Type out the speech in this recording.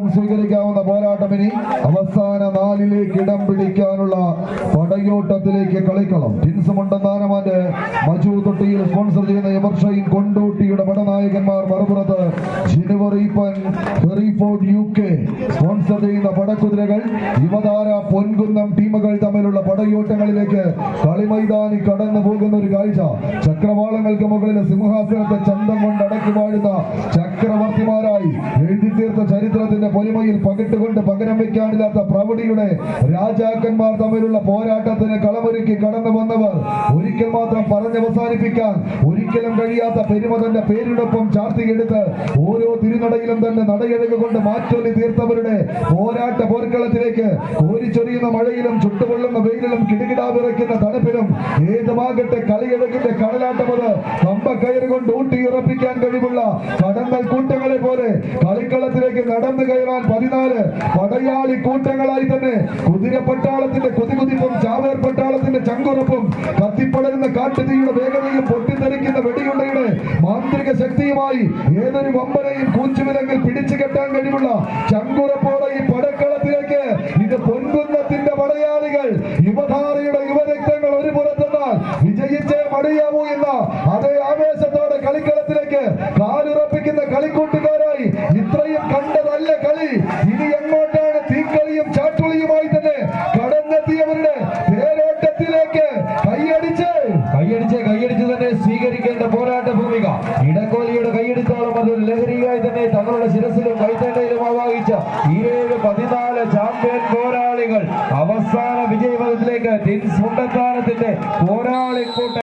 ഏവർക്കും സ്വീകരിക്കാവുന്ന പോരാട്ടം ഇനി അവസാന നാലിലേക്ക് ഇടം പിടിക്കാനുള്ള പടയോട്ടത്തിലേക്ക് കളിക്കളം. ടിൻസ് മുണ്ടന്താനമാന്റെ മജു തൊട്ടിയിൽ സ്പോൺസർ ചെയ്യുന്ന എവർഷൈൻ കൊണ്ടോട്ടിയുടെ പടനായകന്മാർ മറുപുറത്ത് ജിനുവറീപ്പൻ ഹെറിഫോർഡ് UK സ്പോൺസർ ചെയ്യുന്ന പടക്കുതിരകൾ യുവതാര പൊൻകുന്നം ടീമുകൾ തമ്മിലുള്ള പടയോട്ടങ്ങളിലേക്ക് കളിമൈതാനി കടന്നു പോകുന്ന ഒരു കാഴ്ച. ചക്രവാളങ്ങൾക്ക് മുകളിൽ സിംഹാസനത്തെ ചന്തം കൊണ്ട് അടക്കി വാഴുന്ന ചക്രവർത്തിമാരായി എഴുതി തീർത്ത ചരിത്രത്തിന്റെ പൊലിമയിൽ പകിട്ടുകൊണ്ട് പകരം വെക്കാനില്ലാത്ത പ്രൗഢിയുടെ രാജാക്കന്മാർ തമ്മിലുള്ള പോരാട്ടത്തിന് കളമൊരുക്കി കടന്നു വന്നവർ ഒരിക്കൽ മാത്രം പറഞ്ഞവസാനിപ്പിക്കാൻ ഒരിക്കലും കഴിയാത്ത പെരുമതന്റെ പേരിനൊപ്പം ചാർത്തിയെടുത്ത് ഓരോ തിരുനടയിലും തന്നെ നടയഴക് കൊണ്ട് മാറ്റൊലി തീർത്തവരുടെ പോരാട്ട പോർക്കളത്തിലേക്ക് കോരിച്ചൊരിയുന്ന മഴയിലും ചുട്ടുപൊള്ളുന്ന വെയിലിലും കിടുകിടാ വിറയ്ക്കുന്ന തണുപ്പിലും ഏതുമാകട്ടെ കളിയഴകിന്റെ കടലാട്ടമത് കമ്പക്കയറ് കൊണ്ട് ഊട്ടിയുറപ്പിക്കാൻ കഴിവുള്ള കടന്നൽ കൂട്ടങ്ങളെ പോലെ കളിക്കളത്തിലേക്ക് നടന്നു കയറാൻ 14 പടയാളി കൂട്ടങ്ങളായി തന്നെ കുതിരപ്പട്ടാളത്തിന്റെ കുതികുതിപ്പും ചാവേർ പട്ടാളത്തിന്റെ ചങ്കുറപ്പും കത്തിപ്പടരുന്ന കാട്ടുതീയുടെ വേഗതയും പൊട്ടിത്തെറിക്കുന്ന വെടിയുണ്ടയുടെ മാന്ത്രിക ശക്തിയുമായി ഏതൊരു വമ്പനെയും കൂച്ചുവിലങ്ങിൽ പിടിച്ചു കെട്ടാൻ കഴിവുള്ള ചങ്കുറപ്പോടെ ഈ പടക്കളത്തിലേക്ക് ഇത് പൊൻകുന്നത്തിന്റെ പടയാളികൾ യുവധാരയുടെ യുവരക്തങ്ങൾ ഒരു പുറത്തെന്നാൽ വിജയിച്ചേ മടിയാവൂ എന്ന അതേ ആവേശത്തോടെ കളിക്കളത്തിലേക്ക് കാലുറപ്പിക്കുന്ന കളിക്കൂട്ടുകാരായി ഇത്രയും കണ്ടതല്ല കളി. ഇനി എങ്ങോട്ടാണ് തീക്കളിയും ചാട്ടുളിയുമായി തന്നെ കടന്നെത്തിയവരുടെ തേരോട്ടത്തിലേക്ക് കൈയടിച്ച് തന്നെ സ്വീകരിക്കേണ്ട പോരാട്ട ഭൂമിക. ഇടക്കോലിയുടെ കൈയടിത്തോളം അതൊരു ലഹരിയായി തന്നെ തങ്ങളുടെ ശിരസിലും കൈത്തണ്ടയിലും ആവാഹിച്ച 14 ചാമ്പ്യൻ പോരാളികൾ അവസാന വിജയപഥത്തിലേക്ക് ടിൻസ് മുണ്ടന്താനത്തിന്റെ പോരാളിക്കൂട്ടം